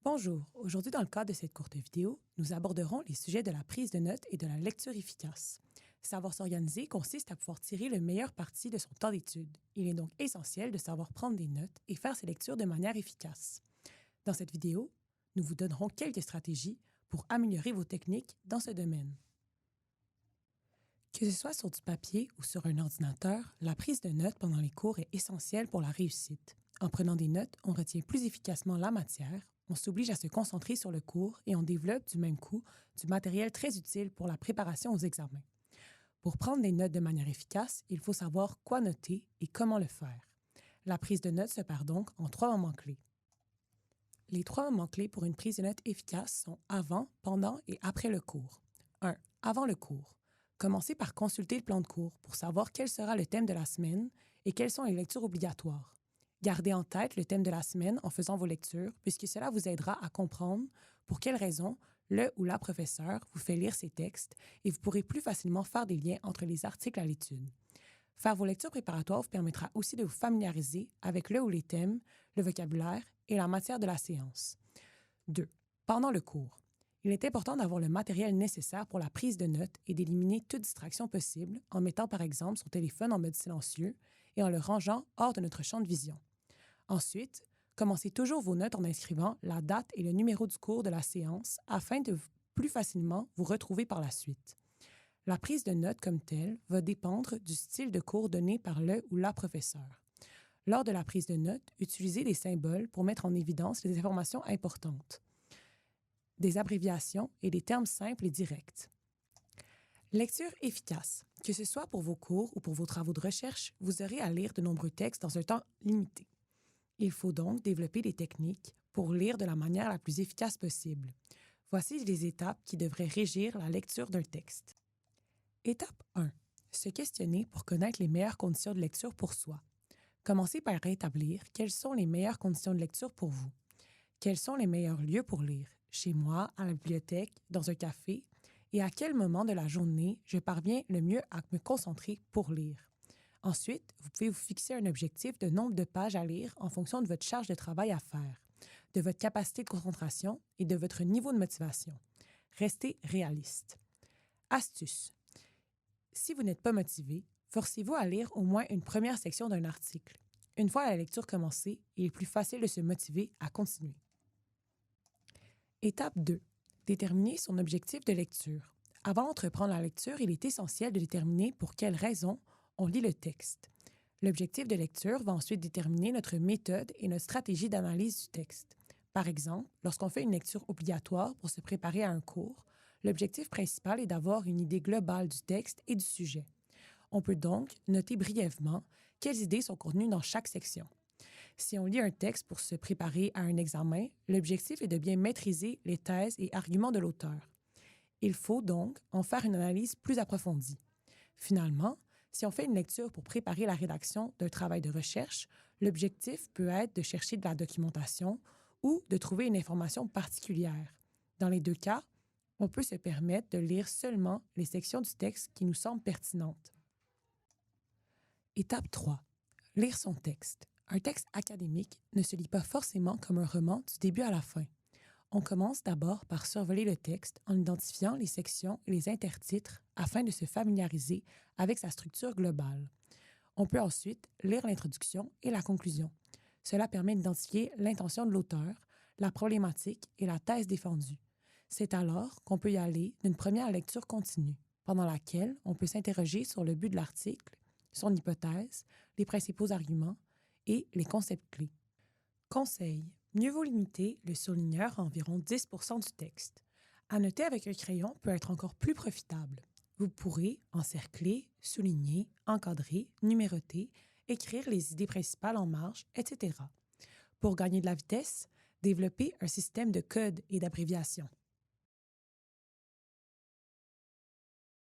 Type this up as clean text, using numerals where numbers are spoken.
Bonjour, aujourd'hui dans le cadre de cette courte vidéo, nous aborderons les sujets de la prise de notes et de la lecture efficace. Savoir s'organiser consiste à pouvoir tirer le meilleur parti de son temps d'étude. Il est donc essentiel de savoir prendre des notes et faire ses lectures de manière efficace. Dans cette vidéo, nous vous donnerons quelques stratégies pour améliorer vos techniques dans ce domaine. Que ce soit sur du papier ou sur un ordinateur, la prise de notes pendant les cours est essentielle pour la réussite. En prenant des notes, on retient plus efficacement la matière, on s'oblige à se concentrer sur le cours et on développe du même coup du matériel très utile pour la préparation aux examens. Pour prendre des notes de manière efficace, il faut savoir quoi noter et comment le faire. La prise de notes se perd donc en 3 moments clés. Les 3 moments clés pour une prise de notes efficace sont avant, pendant et après le cours. 1. Avant le cours. Commencez par consulter le plan de cours pour savoir quel sera le thème de la semaine et quelles sont les lectures obligatoires. Gardez en tête le thème de la semaine en faisant vos lectures, puisque cela vous aidera à comprendre pour quelles raisons le ou la professeur vous fait lire ces textes et vous pourrez plus facilement faire des liens entre les articles à l'étude. Faire vos lectures préparatoires vous permettra aussi de vous familiariser avec le ou les thèmes, le vocabulaire et la matière de la séance. 2. Pendant le cours. Il est important d'avoir le matériel nécessaire pour la prise de notes et d'éliminer toute distraction possible en mettant par exemple son téléphone en mode silencieux et en le rangeant hors de notre champ de vision. Ensuite, commencez toujours vos notes en inscrivant la date et le numéro du cours de la séance afin de plus facilement vous retrouver par la suite. La prise de notes comme telle va dépendre du style de cours donné par le ou la professeur. Lors de la prise de notes, utilisez des symboles pour mettre en évidence les informations importantes, des abréviations et des termes simples et directs. Lecture efficace. Que ce soit pour vos cours ou pour vos travaux de recherche, vous aurez à lire de nombreux textes dans un temps limité. Il faut donc développer des techniques pour lire de la manière la plus efficace possible. Voici les étapes qui devraient régir la lecture d'un texte. Étape 1. Se questionner pour connaître les meilleures conditions de lecture pour soi. Commencez par établir quelles sont les meilleures conditions de lecture pour vous. Quels sont les meilleurs lieux pour lire? Chez moi, à la bibliothèque, dans un café? Et à quel moment de la journée je parviens le mieux à me concentrer pour lire? Ensuite, vous pouvez vous fixer un objectif de nombre de pages à lire en fonction de votre charge de travail à faire, de votre capacité de concentration et de votre niveau de motivation. Restez réaliste. Astuce. Si vous n'êtes pas motivé, forcez-vous à lire au moins une première section d'un article. Une fois la lecture commencée, il est plus facile de se motiver à continuer. Étape 2. Déterminer son objectif de lecture. Avant d'entreprendre la lecture, il est essentiel de déterminer pour quelles raisons on lit le texte. L'objectif de lecture va ensuite déterminer notre méthode et notre stratégie d'analyse du texte. Par exemple, lorsqu'on fait une lecture obligatoire pour se préparer à un cours, l'objectif principal est d'avoir une idée globale du texte et du sujet. On peut donc noter brièvement quelles idées sont contenues dans chaque section. Si on lit un texte pour se préparer à un examen, l'objectif est de bien maîtriser les thèses et arguments de l'auteur. Il faut donc en faire une analyse plus approfondie. Finalement, si on fait une lecture pour préparer la rédaction d'un travail de recherche, l'objectif peut être de chercher de la documentation ou de trouver une information particulière. Dans les 2 cas, on peut se permettre de lire seulement les sections du texte qui nous semblent pertinentes. Étape 3. Lire son texte. Un texte académique ne se lit pas forcément comme un roman du début à la fin. On commence d'abord par survoler le texte en identifiant les sections et les intertitres afin de se familiariser avec sa structure globale. On peut ensuite lire l'introduction et la conclusion. Cela permet d'identifier l'intention de l'auteur, la problématique et la thèse défendue. C'est alors qu'on peut y aller d'une première lecture continue, pendant laquelle on peut s'interroger sur le but de l'article, son hypothèse, les principaux arguments et les concepts clés. Conseil. Mieux vaut limiter le surligneur à environ 10% du texte. Annoter avec un crayon peut être encore plus profitable. Vous pourrez encercler, souligner, encadrer, numéroter, écrire les idées principales en marge, etc. Pour gagner de la vitesse, développez un système de codes et d'abréviations.